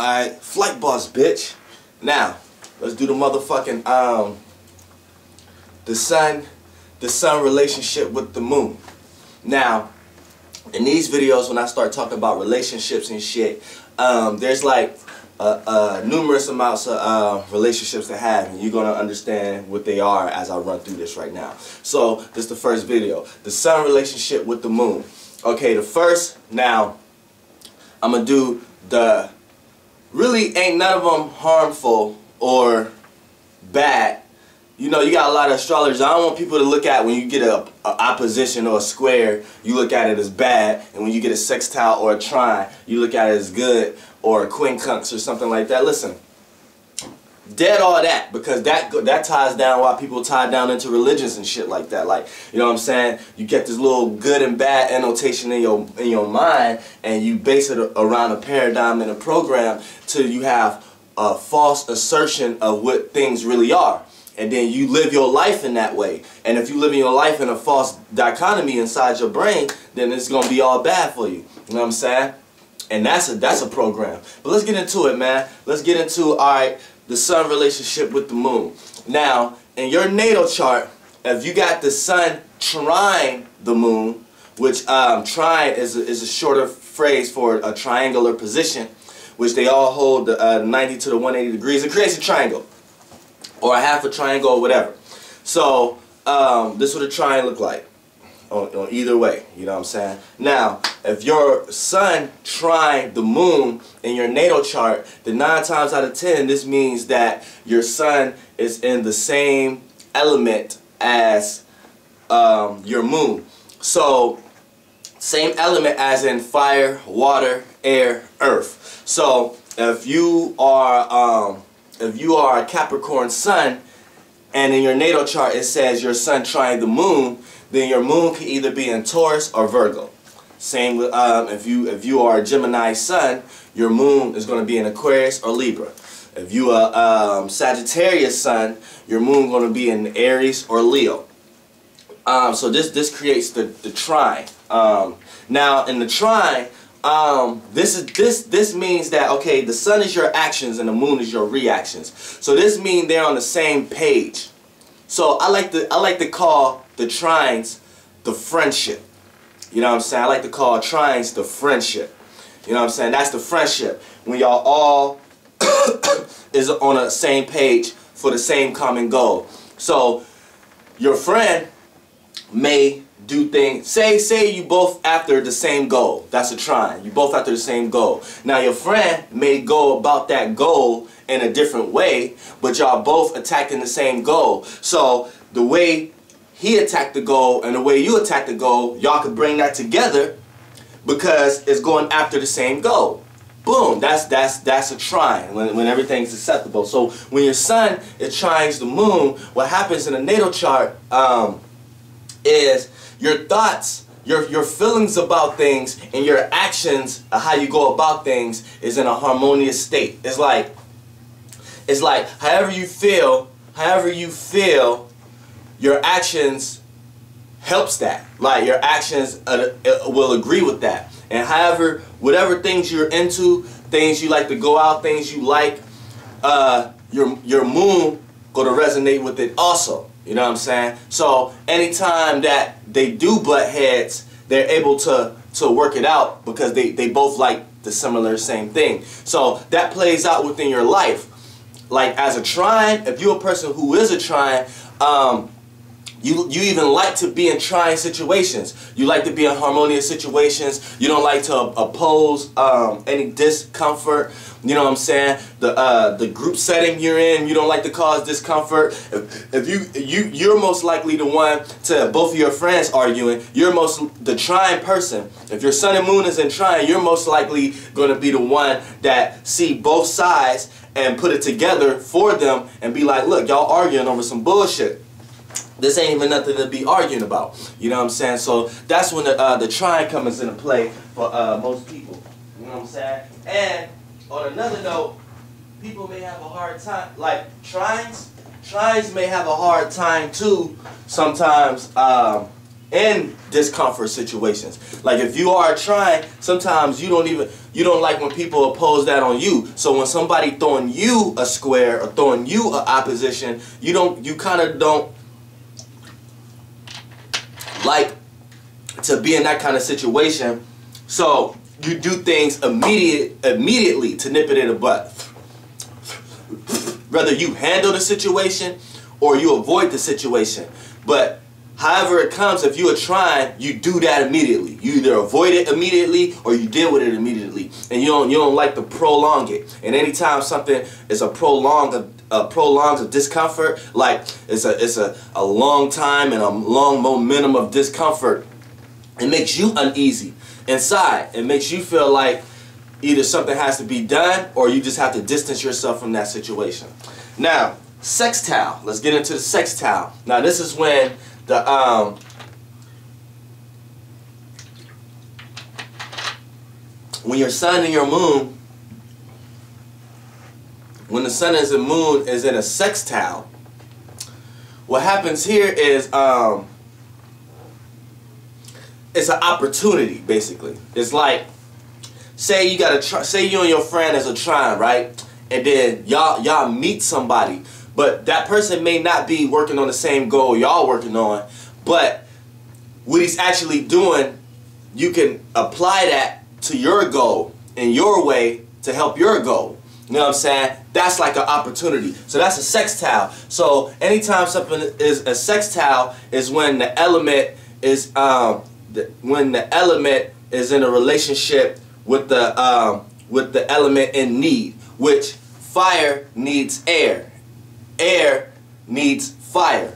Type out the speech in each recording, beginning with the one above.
Alright, flight boss, bitch. Now, let's do the motherfucking the sun relationship with the moon. Now, in these videos, when I start talking about relationships and shit, there's like numerous amounts of relationships to have, and you're gonna understand what they are as I run through this right now. So this is the first video, the sun relationship with the moon. Okay, the first, now I'm gonna do the really ain't none of them harmful or bad. You know, you got a lot of astrologers. I don't want people to look at when you get a opposition or a square, you look at it as bad, and when you get a sextile or a trine, you look at it as good, or a quincunx or something like that. Listen, dead all that, because that ties down why people tie down into religions and shit like that. Like, you know what I'm saying? You get this little good and bad annotation in your mind, and you base it around a paradigm and a program till you have a false assertion of what things really are. And then you live your life in that way. And if you live your life in a false dichotomy inside your brain, then it's going to be all bad for you. You know what I'm saying? And that's a program. But let's get into it, man. Let's get into, alright, the sun relationship with the moon. Now, in your natal chart, if you got the sun trine the moon, which trine is a shorter phrase for a triangular position, which they all hold 90 to the 180 degrees. It creates a triangle, or a half a triangle, or whatever. So this is what a trine look like on either way. You know what I'm saying? Now, if your sun trine the moon in your natal chart, then 9 times out of 10, this means that your sun is in the same element as your moon. So same element as in fire, water, air, earth. So if you are a Capricorn sun, and in your natal chart it says your sun trine the moon, then your moon can either be in Taurus or Virgo. Same with if you are a Gemini sun, your moon is going to be in Aquarius or Libra. If you are Sagittarius sun, your moon going to be in Aries or Leo. So this creates the trine. Now in the trine, this means that, okay, the sun is your actions and the moon is your reactions. So this means they're on the same page. So I like to call the trines the friendship. You know what I'm saying? I like to call trines the friendship. You know what I'm saying? That's the friendship. When y'all all is on the same page for the same common goal. So your friend may do things, say you both after the same goal. That's a trine. You both after the same goal. Now your friend may go about that goal in a different way, but y'all both attacking the same goal. So the way he attacked the goal and the way you attack the goal, y'all could bring that together because it's going after the same goal. Boom, that's a trine when everything's acceptable. So when your sun it trines the moon, what happens in a natal chart is your thoughts, your feelings about things, and your actions, how you go about things, is in a harmonious state. It's like however you feel, your actions helps that. Like your actions will agree with that. And however, whatever things you're into, things you like to go out, things you like, your moon going to resonate with it also. You know what I'm saying? So anytime that they do butt heads, they're able to work it out because they both like the similar same thing. So that plays out within your life. Like as a trine, if you're a person who is a trine, you even like to be in trying situations. You like to be in harmonious situations. You don't like to oppose any discomfort. You know what I'm saying? The group setting you're in, you don't like to cause discomfort. If you're most likely the one to both of your friends arguing. You're the trying person. If your sun and moon is in trine, you're most likely going to be the one that see both sides and put it together for them and be like, look, y'all arguing over some bullshit. This ain't even nothing to be arguing about. You know what I'm saying? So that's when the trine comes into play for most people. You know what I'm saying? And on another note, people may have a hard time, like trines may have a hard time too sometimes in discomfort situations. Like if you are trying, sometimes you don't like when people oppose that on you. So when somebody throwing you a square or throwing you an opposition, you kind of don't like to be in that kind of situation. So you do things immediately to nip it in the butt. Whether you handle the situation or you avoid the situation. But however it comes, if you are trying, you do that immediately. You either avoid it immediately or you deal with it immediately. And you don't like to prolong it. And anytime something is a prolonged of discomfort, like it's a long time and a long momentum of discomfort, it makes you uneasy inside. It makes you feel like either something has to be done or you just have to distance yourself from that situation. Now, sextile. Let's get into the sextile. Now, this is when the when your sun and your moon, when the sun and the moon is in a sextile, what happens here is it's an opportunity, basically. It's like, say you and your friend is a trine, right? And then y'all meet somebody, but that person may not be working on the same goal y'all working on, but what he's actually doing, you can apply that to your goal in your way to help your goal. You know what I'm saying? That's like an opportunity. So that's a sextile. So anytime something is a sextile is when the element is in a relationship with the element in need, which fire needs air, air needs fire,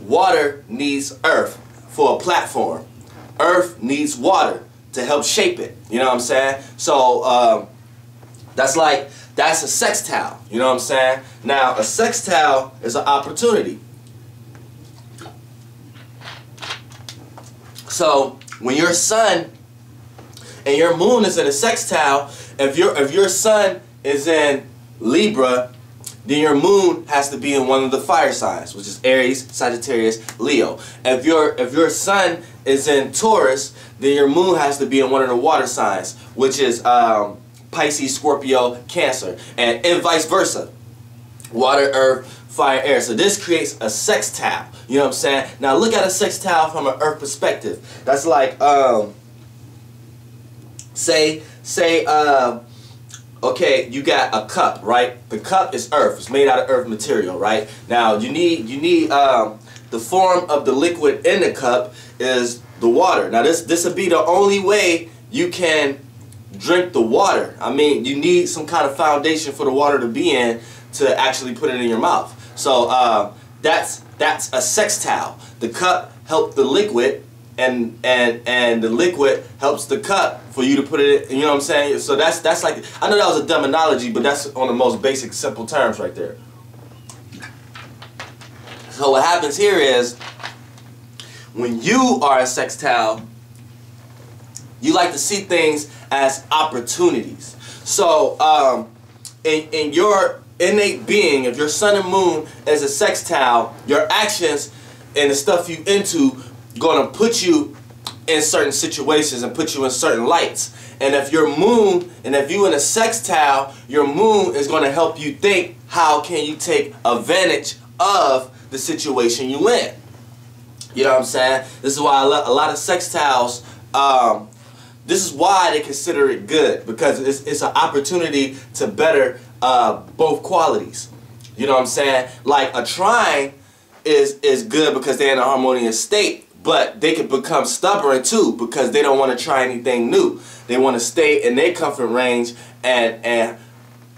water needs earth for a platform, earth needs water to help shape it. You know what I'm saying? So that's a sextile. You know what I'm saying? Now a sextile is an opportunity. So when your sun and your moon is in a sextile, if your sun is in Libra, then your moon has to be in one of the fire signs, which is Aries, Sagittarius, Leo. If your sun is in Taurus, then your moon has to be in one of the water signs, which is Pisces, Scorpio, Cancer, and vice versa. Water, earth, fire, air. So this creates a sextile. You know what I'm saying? Now look at a sextile from an earth perspective. That's like okay, you got a cup, right? The cup is earth. It's made out of earth material, right? Now you need the form of the liquid in the cup is the water. Now this would be the only way you can drink the water. I mean, you need some kind of foundation for the water to be in to actually put it in your mouth. So that's a sextile. The cup helps the liquid, and the liquid helps the cup for you to put it in, you know what I'm saying? So that's like, I know that was a dumb analogy, but that's on the most basic, simple terms right there. So what happens here is, when you are a sextile, you like to see things as opportunities. So in your innate being, if your sun and moon is a sextile, your actions and the stuff you into gonna put you in certain situations and put you in certain lights. And if your moon, and if you in a sextile, your moon is gonna help you think, how can you take advantage of the situation you in? You know what I'm saying? This is why a lot of sextiles, this is why they consider it good, because it's an opportunity to better both qualities. You know what I'm saying? Like a trine is good because they're in a harmonious state, but they can become stubborn too because they don't want to try anything new. They want to stay in their comfort range and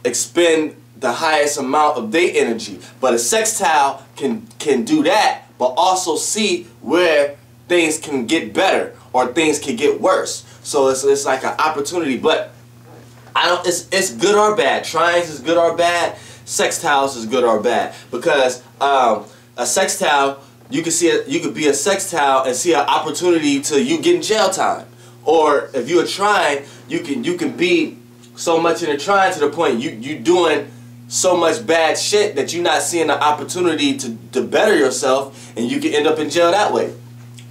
expend the highest amount of their energy. But a sextile can do that, but also see where things can get better or things can get worse. So it's like an opportunity, but it's good or bad. Trines is good or bad. Sextiles is good or bad, because a sextile, you could be a sextile and see an opportunity to you getting jail time. Or if you're a trine, you can be so much in a trine to the point you doing so much bad shit that you're not seeing the opportunity to better yourself, and you can end up in jail that way.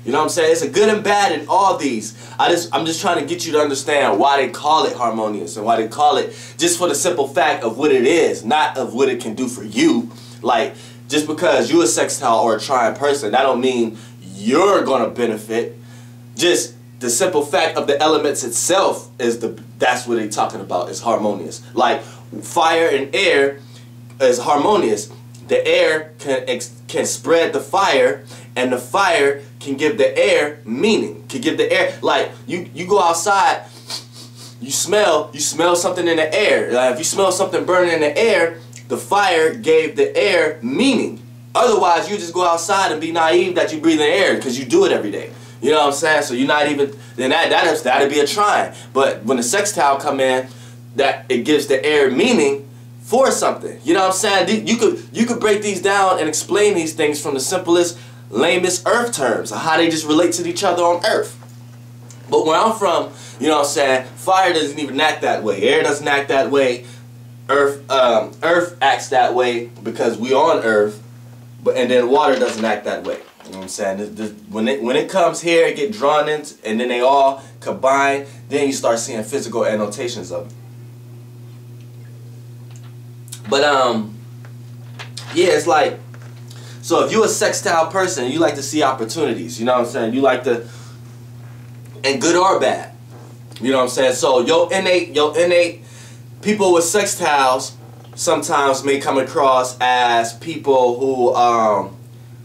You know what I'm saying? It's a good and bad in all these. I'm just trying to get you to understand why they call it harmonious and why they call it, just for the simple fact of what it is, not of what it can do for you. Like, just because you're a sextile or a trine person, that don't mean you're gonna benefit. Just the simple fact of the elements itself is that's what they're talking about, is harmonious. Like fire and air is harmonious. The air can spread the fire, and the fire can give the air meaning. Can give the air, like you go outside, you smell something in the air. Like if you smell something burning in the air, the fire gave the air meaning. Otherwise, you just go outside and be naive that you breathe in air because you do it every day. You know what I'm saying? So you're not even, then that'd be a trine. But when the sextile come in, that it gives the air meaning for something. You know what I'm saying? You could break these down and explain these things from the simplest, lamest earth terms of how they just relate to each other on earth. But where I'm from, you know what I'm saying, fire doesn't even act that way. Air doesn't act that way. Earth acts that way because we on earth, and then water doesn't act that way. You know what I'm saying? When it comes here, it get drawn in, and then they all combine. Then you start seeing physical annotations of it. But yeah, it's like, so if you're a sextile person, you like to see opportunities. You know what I'm saying? You like to, and good or bad. You know what I'm saying? So your innate people with sextiles sometimes may come across as people who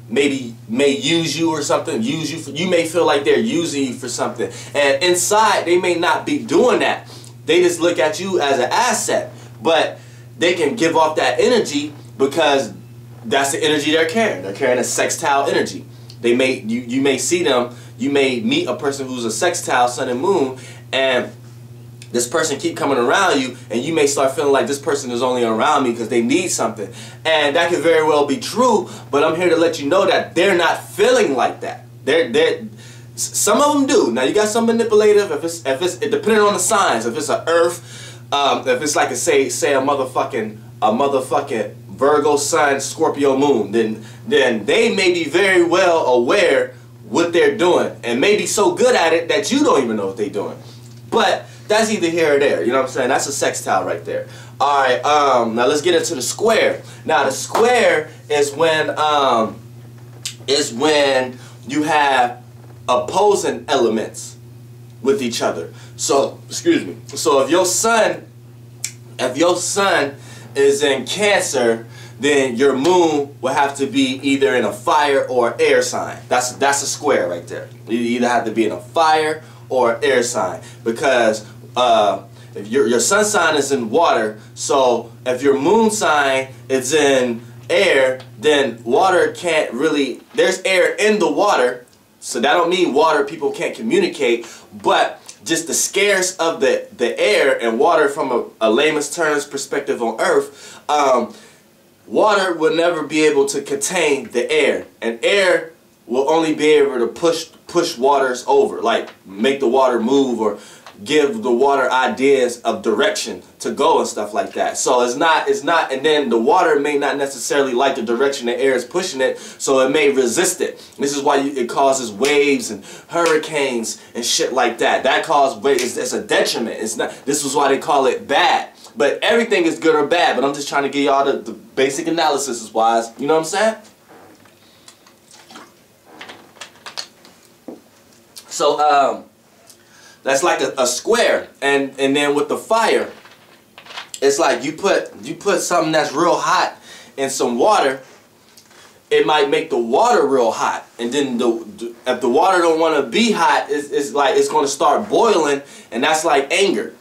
maybe may use you or something. You may feel like they're using you for something, and inside they may not be doing that. They just look at you as an asset, but they can give off that energy because that's the energy they're carrying. They're carrying a sextile energy. They may you may see them. You may meet a person who's a sextile, sun and moon, and this person keep coming around you, and you may start feeling like this person is only around me because they need something. And that could very well be true, but I'm here to let you know that they're not feeling like that. Some of them do. Now you got some manipulative, if it's depending on the signs. If it's an earth, if it's like say a motherfucking Virgo sun, Scorpio moon, then they may be very well aware what they're doing and may be so good at it that you don't even know what they're doing. But that's either here or there. You know what I'm saying? That's a sextile right there. Alright, now let's get into the square. Now the square is when you have opposing elements with each other. So, excuse me. So if your sun is in Cancer, then your moon will have to be either in a fire or air sign. That's a square right there. You either have to be in a fire or air sign, because if your sun sign is in water, so if your moon sign is in air, then water can't really, there's air in the water, so that don't mean water people can't communicate, but just the scarce of the air and water from a layman's terms perspective on earth, water will never be able to contain the air, and air will only be able to push waters over, like make the water move or give the water ideas of direction to go and stuff like that. So it's not, and then the water may not necessarily like the direction the air is pushing it, so it may resist it. This is why it causes waves and hurricanes and shit like that. That causes waves. It's a detriment. It's not. This is why they call it bad. But everything is good or bad. But I'm just trying to give y'all the basic analysis wise. You know what I'm saying? So that's like a square, and then with the fire, it's like you put something that's real hot in some water, it might make the water real hot, and then if the water don't want to be hot, it's like it's going to start boiling, and that's like anger,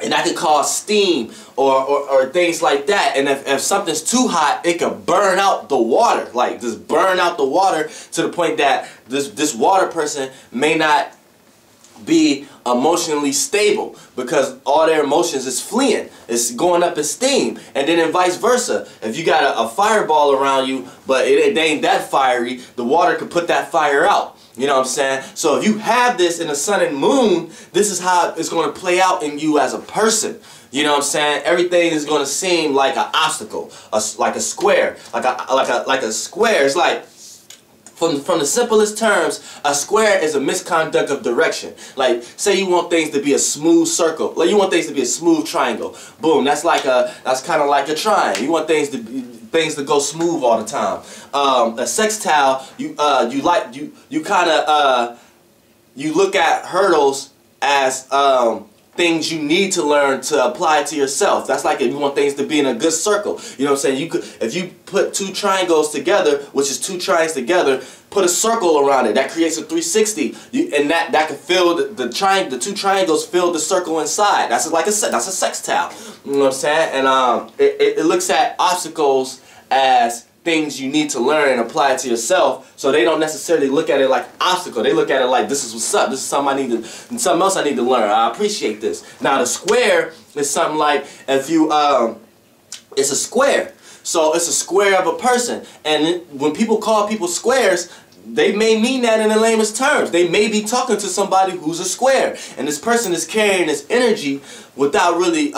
and that could cause steam or things like that. And if something's too hot, it could burn out the water, like just burn out the water to the point that this water person may not be emotionally stable because all their emotions is fleeing. It's going up in steam. And then vice versa. If you got a fireball around you, but it ain't that fiery, the water could put that fire out. You know what I'm saying? So if you have this in the sun and moon, this is how it's going to play out in you as a person. You know what I'm saying? Everything is going to seem like an obstacle, like a square, like a square. It's like From the simplest terms, a square is a misconduct of direction. Like, say you want things to be a smooth circle. Like, you want things to be a smooth triangle. Boom, that's kind of like a triangle. You want things to go smooth all the time. A sextile, you look at hurdles as things you need to learn to apply to yourself. That's like if you want things to be in a good circle. You know what I'm saying? If you put two triangles together, which is two triangles together, put a circle around it. That creates a 360. And that can fill the two triangles fill the circle inside. That's a sextile. You know what I'm saying? And it looks at obstacles as things you need to learn and apply to yourself, so they don't necessarily look at it like obstacle. They look at it like, this is what's up. This is something else I need to learn. I appreciate this. Now the square is something like, if you it's a square. So it's a square of a person, and when people call people squares, they may mean that in the lamest terms. They may be talking to somebody who's a square, and this person is carrying this energy without really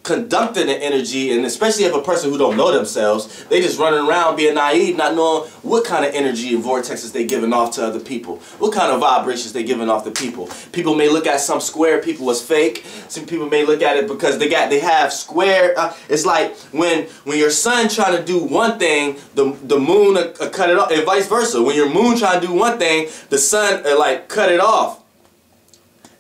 conducting the energy, and especially if a person who don't know themselves, they just running around being naive, not knowing what kind of energy and vortexes they giving off to other people, what kind of vibrations they giving off to people. People may look at some square people as fake. Some people may look at it because they have square. It's like when your sun trying to do one thing, the moon cut it off, and vice versa. When your moon trying to do one thing, the sun like cut it off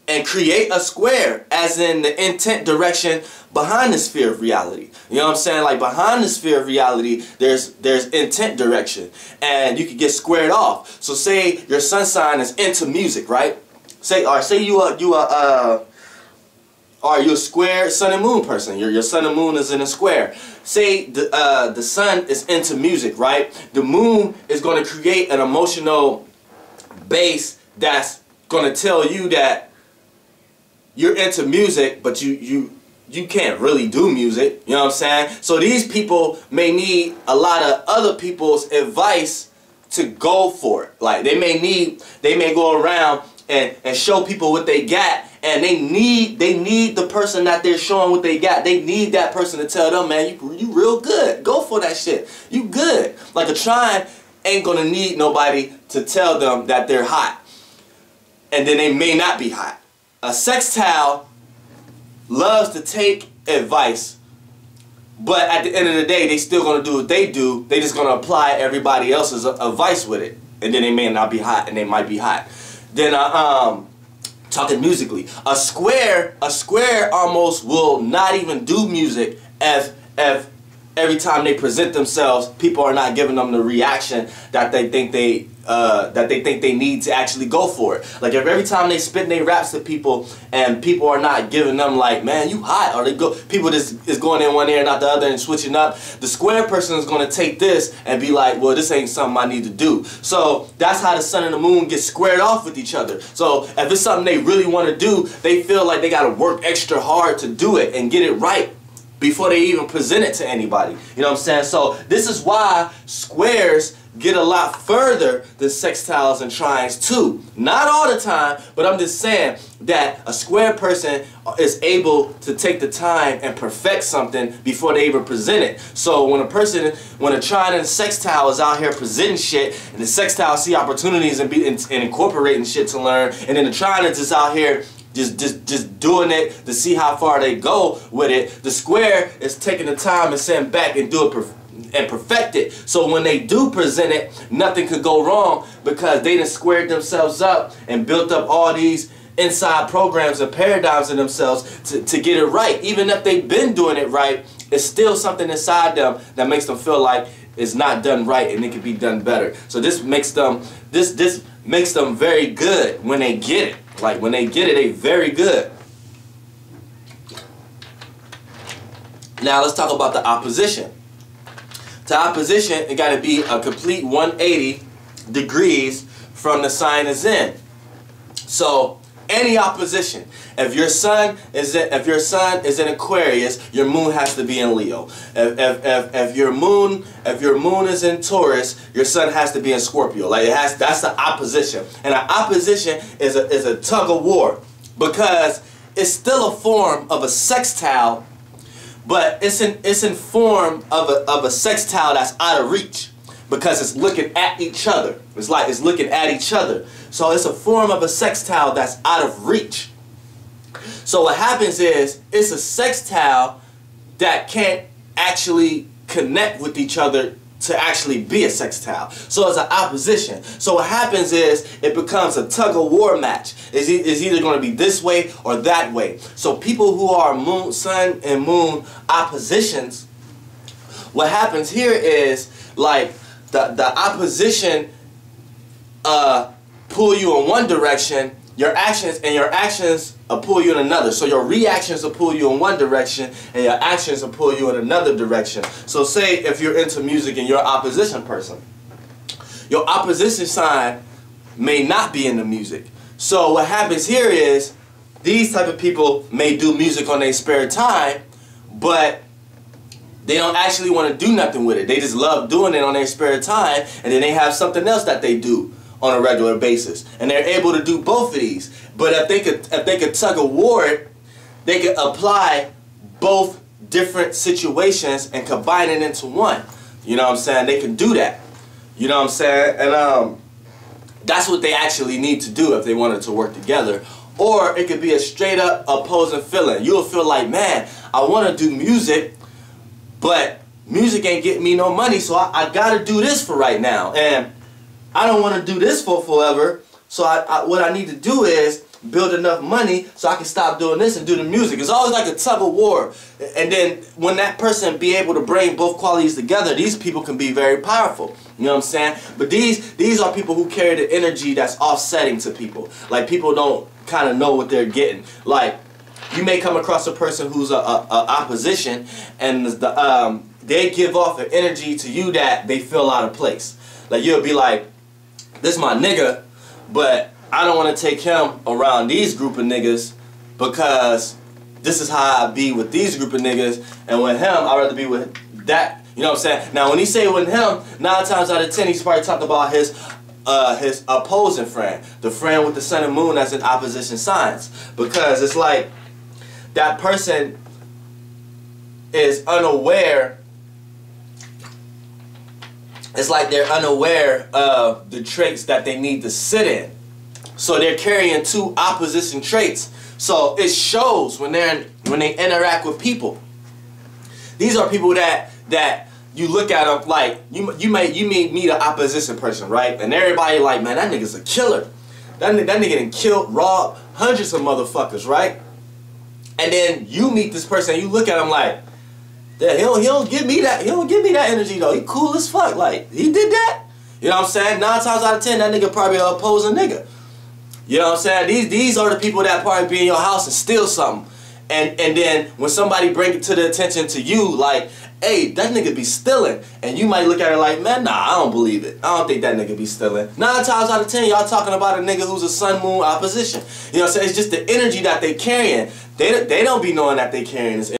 and create a square, as in the intent direction behind the sphere of reality. You know what I'm saying? Like, behind the sphere of reality, there's intent direction, and you can get squared off. So say your sun sign is into music, right? Say you're a square sun and moon person. Your sun and moon is in a square. Say the sun is into music, right? The moon is going to create an emotional base that's going to tell you that you're into music, but you can't really do music. You know what I'm saying? So these people may need a lot of other people's advice to go for it. Like, they may go around and show people what they got, and they need the person that they're showing what they got. They need that person to tell them, man, you real good. Go for that shit. You good. Like, a trine ain't gonna need nobody to tell them that they're hot, and then they may not be hot. A sextile loves to take advice, but at the end of the day, they still gonna do what they do. They just gonna apply everybody else's advice with it, and then they may not be hot, and they might be hot. Then talking musically, a square almost will not even do music if every time they present themselves, people are not giving them the reaction that they think they need to actually go for it. Like, if every time they spit their raps to people and people are not giving them like, man, you hot, or people just is going in one ear and out the other and switching up, the square person is going to take this and be like, well, this ain't something I need to do. So that's how the sun and the moon get squared off with each other. So if it's something they really want to do, they feel like they got to work extra hard to do it and get it right before they even present it to anybody. You know what I'm saying? So this is why squares get a lot further than sextiles and trines too. Not all the time, but I'm just saying that a square person is able to take the time and perfect something before they even present it. So when a trine and a sextile is out here presenting shit, and the sextile see opportunities and incorporating shit to learn, and then the trine is just out here just doing it to see how far they go with it, the square is taking the time and sitting back and do it and perfect it. So when they do present it, nothing could go wrong, because they done squared themselves up and built up all these inside programs and paradigms in themselves to get it right. Even if they've been doing it right, it's still something inside them that makes them feel like it's not done right and it can be done better. So this makes them makes them very good when they get it. Like, when they get it, they very good. Now let's talk about the opposition. To opposition, it got to be a complete 180 degrees from the sign it's in. So any opposition, if your sun is in Aquarius, your moon has to be in Leo. If your moon is in Taurus, your sun has to be in Scorpio. Like, that's the opposition. And an opposition is a tug of war, because it's still a form of a sextile, but it's in form of a sextile that's out of reach. because it's looking at each other. It's like it's looking at each other. So it's a form of a sextile that's out of reach. So what happens is it's a sextile that can't actually connect with each other to actually be a sextile. So it's an opposition. So what happens is it becomes a tug-of-war match. It's either going to be this way or that way. So people who are moon, sun, and moon oppositions, what happens here is like the opposition pull you in one direction, your actions will pull you in another. So your reactions will pull you in one direction and your actions will pull you in another direction. So say if you're into music and you're an opposition person, your opposition sign may not be into music. So what happens here is these type of people may do music on their spare time, but they don't actually want to do nothing with it. They just love doing it on their spare time, and then they have something else that they do on a regular basis, and they're able to do both of these. But if they could tug a war it, they could apply both different situations and combine it into one. You know what I'm saying? They can do that. You know what I'm saying? And that's what they actually need to do if they wanted to work together. Or it could be a straight up opposing feeling. You'll feel like, man, I want to do music, but music ain't getting me no money, so I gotta do this for right now. And I don't want to do this for forever, so what I need to do is build enough money so I can stop doing this and do the music. It's always like a tug of war. And then when that person be able to bring both qualities together, these people can be very powerful. You know what I'm saying? But these are people who carry the energy that's offsetting to people. Like people don't kind of know what they're getting. Like you may come across a person who's a opposition, and they give off an energy to you that they feel out of place. Like you'll be like, this is my nigga, but I don't want to take him around these group of niggas because this is how I be with these group of niggas, and with him, I'd rather be with that. You know what I'm saying? Now, when he say with him, 9 times out of 10, he's probably talking about his opposing friend, the friend with the sun and moon that's in opposition signs, because it's like that person is unaware. It's like they're unaware of the traits that they need to sit in. So they're carrying two opposition traits. So it shows when they interact with people. These are people that you look at them like you may meet an opposition person, right? And everybody like, man, that nigga's a killer. That nigga done killed, robbed hundreds of motherfuckers, right? And then you meet this person and you look at him like, yeah, he don't give me that. He don't give me that energy though. He cool as fuck. Like he did that. You know what I'm saying? 9 times out of 10, that nigga probably an opposing nigga. You know what I'm saying? These are the people that probably be in your house and steal something. And then when somebody bring it to the attention to you, like, hey, that nigga be stealing, and you might look at it like, man, nah, I don't believe it. I don't think that nigga be stealing. 9 times out of 10, y'all talking about a nigga who's a sun moon opposition. You know what I'm saying? It's just the energy that they carrying. They don't be knowing that they carrying this